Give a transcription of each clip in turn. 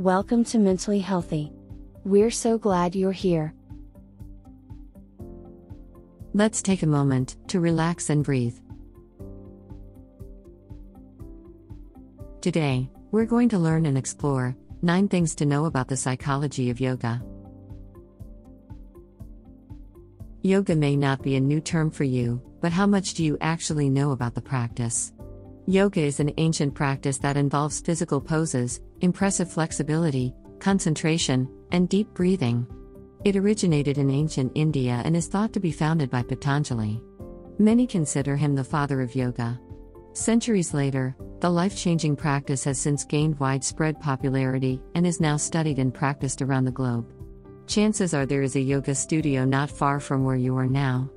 Welcome to Mentally Healthy. We're so glad you're here. Let's take a moment to relax and breathe. Today, we're going to learn and explore 9 things to know about the psychology of yoga. Yoga may not be a new term for you, but how much do you actually know about the practice? Yoga is an ancient practice that involves physical poses, impressive flexibility, concentration, and deep breathing. It originated in ancient India and is thought to be founded by Patanjali. Many consider him the father of yoga. Centuries later, the life-changing practice has since gained widespread popularity and is now studied and practiced around the globe. Chances are there is a yoga studio not far from where you are now.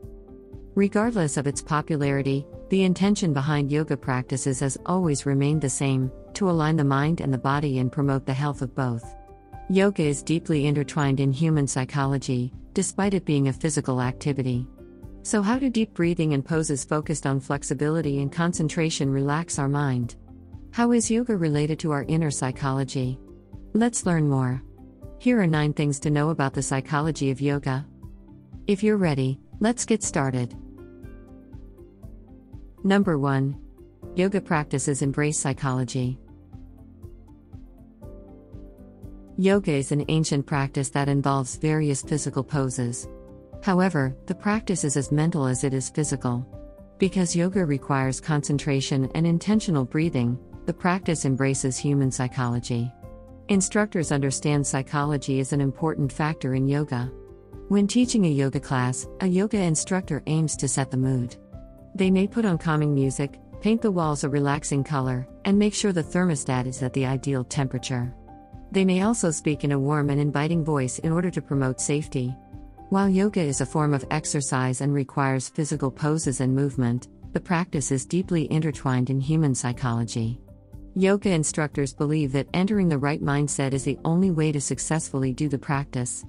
Regardless of its popularity, the intention behind yoga practices has always remained the same: to align the mind and the body and promote the health of both. Yoga is deeply intertwined in human psychology, despite it being a physical activity. So how do deep breathing and poses focused on flexibility and concentration relax our mind? How is yoga related to our inner psychology? Let's learn more. Here are 9 things to know about the psychology of yoga. If you're ready, let's get started. Number 1. Yoga practices embrace psychology. Yoga is an ancient practice that involves various physical poses. However, the practice is as mental as it is physical. Because yoga requires concentration and intentional breathing, the practice embraces human psychology. Instructors understand psychology is an important factor in yoga. When teaching a yoga class, a yoga instructor aims to set the mood. They may put on calming music, paint the walls a relaxing color, and make sure the thermostat is at the ideal temperature. They may also speak in a warm and inviting voice in order to promote safety. While yoga is a form of exercise and requires physical poses and movement, the practice is deeply intertwined in human psychology. Yoga instructors believe that entering the right mindset is the only way to successfully do the practice.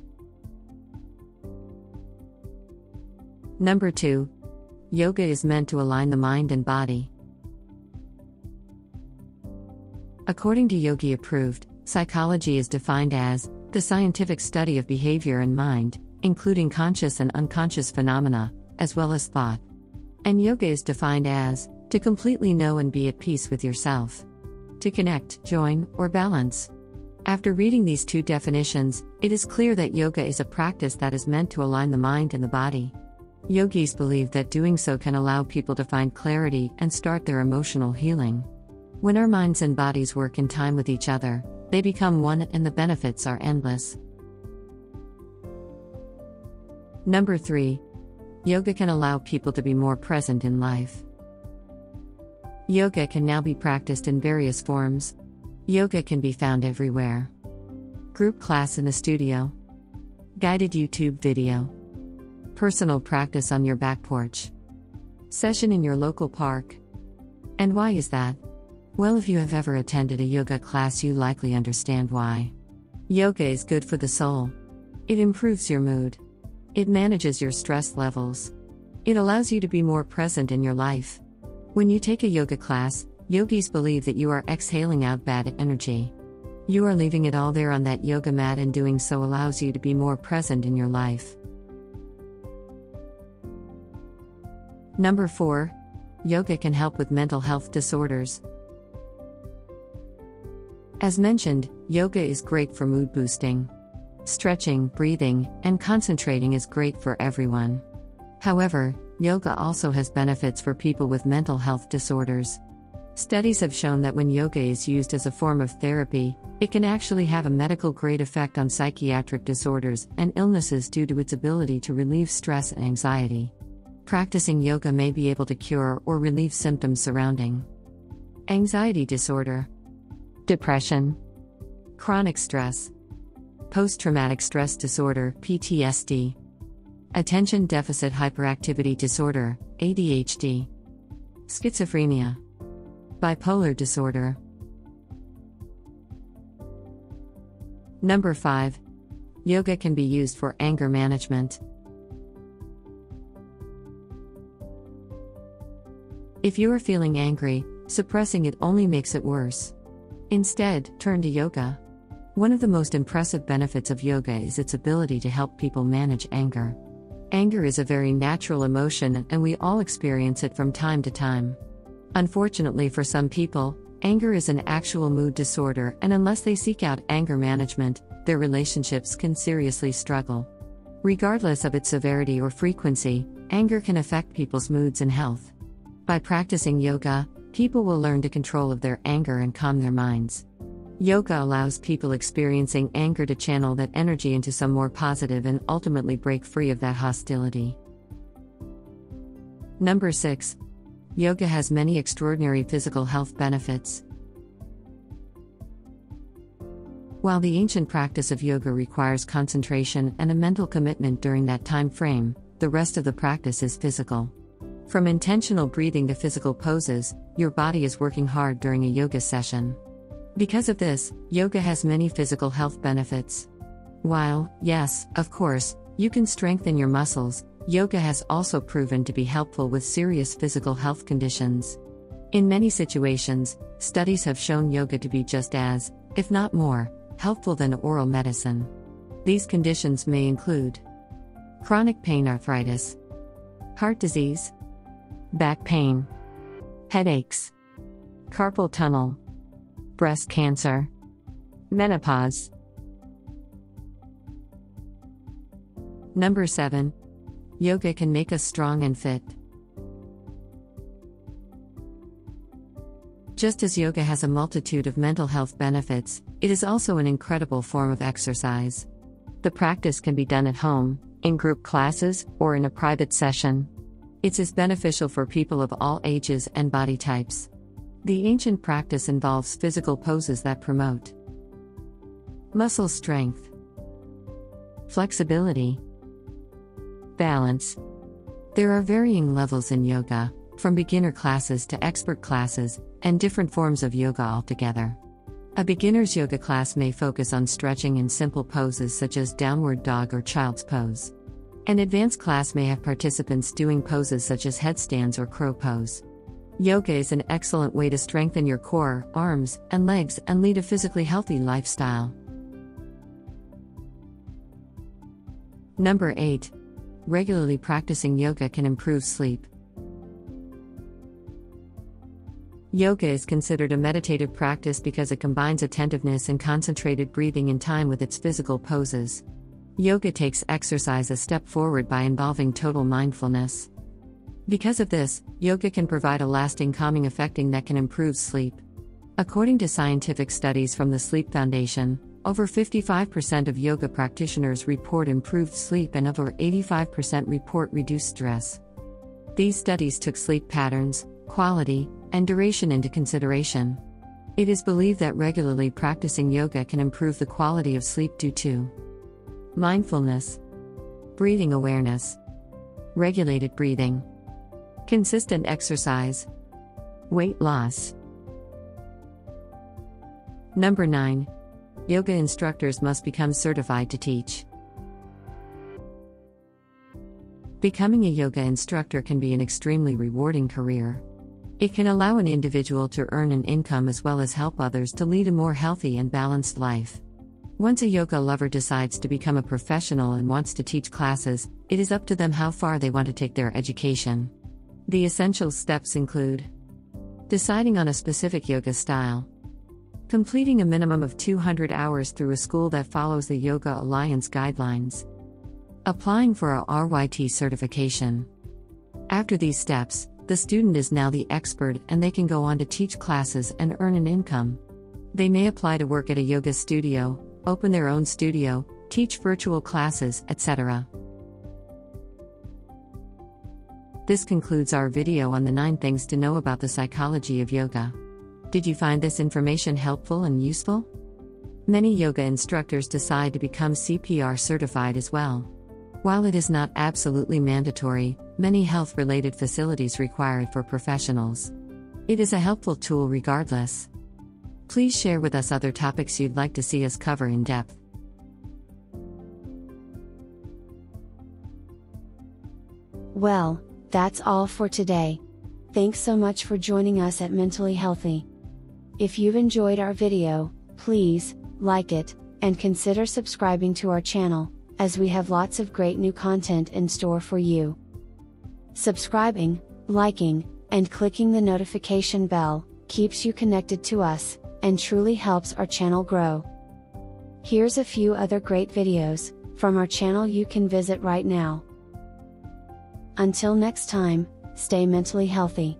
Number 2. Yoga is meant to align the mind and body. According to Yogi Approved, psychology is defined as the scientific study of behavior and mind, including conscious and unconscious phenomena, as well as thought. And yoga is defined as to completely know and be at peace with yourself. To connect, join, or balance. After reading these 2 definitions, it is clear that yoga is a practice that is meant to align the mind and the body. Yogis believe that doing so can allow people to find clarity and start their emotional healing. When our minds and bodies work in time with each other, they become one and the benefits are endless. Number 3. Yoga can allow people to be more present in life. Yoga can now be practiced in various forms. Yoga can be found everywhere. Group class in the studio. Guided YouTube video. Personal practice on your back porch. Session in your local park. And why is that? Well, if you have ever attended a yoga class, you likely understand why. Yoga is good for the soul. It improves your mood. It manages your stress levels. It allows you to be more present in your life. When you take a yoga class, yogis believe that you are exhaling out bad energy. You are leaving it all there on that yoga mat, and doing so allows you to be more present in your life. Number 4. Yoga can help with mental health disorders. As mentioned, yoga is great for mood boosting. Stretching, breathing, and concentrating is great for everyone. However, yoga also has benefits for people with mental health disorders. Studies have shown that when yoga is used as a form of therapy, it can actually have a medical-grade effect on psychiatric disorders and illnesses due to its ability to relieve stress and anxiety. Practicing yoga may be able to cure or relieve symptoms surrounding anxiety disorder, depression, chronic stress, post-traumatic stress disorder (PTSD), attention deficit hyperactivity disorder (ADHD), schizophrenia, bipolar disorder. Number 5. Yoga can be used for anger management. If you are feeling angry, suppressing it only makes it worse. Instead, turn to yoga. One of the most impressive benefits of yoga is its ability to help people manage anger. Anger is a very natural emotion, and we all experience it from time to time. Unfortunately for some people, anger is an actual mood disorder, and unless they seek out anger management, their relationships can seriously struggle. Regardless of its severity or frequency, anger can affect people's moods and health. By practicing yoga, people will learn to control of their anger and calm their minds. Yoga allows people experiencing anger to channel that energy into some more positive and ultimately break free of that hostility. Number 6. Yoga has many extraordinary physical health benefits. While the ancient practice of yoga requires concentration and a mental commitment during that time frame, the rest of the practice is physical. From intentional breathing to physical poses, your body is working hard during a yoga session. Because of this, yoga has many physical health benefits. While, yes, of course, you can strengthen your muscles, yoga has also proven to be helpful with serious physical health conditions. In many situations, studies have shown yoga to be just as, if not more, helpful than oral medicine. These conditions may include chronic pain, arthritis, heart disease, back pain, headaches, carpal tunnel, breast cancer, menopause. Number 7. Yoga can make us strong and fit. Just as yoga has a multitude of mental health benefits, it is also an incredible form of exercise. The practice can be done at home, in group classes, or in a private session. It's as beneficial for people of all ages and body types. The ancient practice involves physical poses that promote muscle strength, flexibility, balance. There are varying levels in yoga, from beginner classes to expert classes, and different forms of yoga altogether. A beginner's yoga class may focus on stretching and simple poses such as downward dog or child's pose. An advanced class may have participants doing poses such as headstands or crow pose. Yoga is an excellent way to strengthen your core, arms, and legs and lead a physically healthy lifestyle. Number 8. Regularly practicing yoga can improve sleep. Yoga is considered a meditative practice because it combines attentiveness and concentrated breathing in time with its physical poses. Yoga takes exercise a step forward by involving total mindfulness. Because of this, yoga can provide a lasting calming effect that can improve sleep. According to scientific studies from the Sleep Foundation, over 55% of yoga practitioners report improved sleep and over 85% report reduced stress. These studies took sleep patterns, quality, and duration into consideration. It is believed that regularly practicing yoga can improve the quality of sleep due to mindfulness, breathing awareness, regulated breathing, consistent exercise, weight loss. Number 9. Yoga instructors must become certified to teach. Becoming a yoga instructor can be an extremely rewarding career. It can allow an individual to earn an income as well as help others to lead a more healthy and balanced life. Once a yoga lover decides to become a professional and wants to teach classes, it is up to them how far they want to take their education. The essential steps include deciding on a specific yoga style, completing a minimum of 200 hours through a school that follows the Yoga Alliance guidelines, applying for a RYT certification. After these steps, the student is now the expert and they can go on to teach classes and earn an income. They may apply to work at a yoga studio, open their own studio, teach virtual classes, etc. This concludes our video on the 9 things to know about the psychology of yoga. Did you find this information helpful and useful? Many yoga instructors decide to become CPR certified as well. While it is not absolutely mandatory, many health-related facilities require it for professionals. It is a helpful tool regardless. Please share with us other topics you'd like to see us cover in depth. Well, that's all for today. Thanks so much for joining us at Mentally Healthy. If you've enjoyed our video, please like it, and consider subscribing to our channel, as we have lots of great new content in store for you. Subscribing, liking, and clicking the notification bell keeps you connected to us, and truly helps our channel grow. Here's a few other great videos from our channel you can visit right now. Until next time, stay mentally healthy.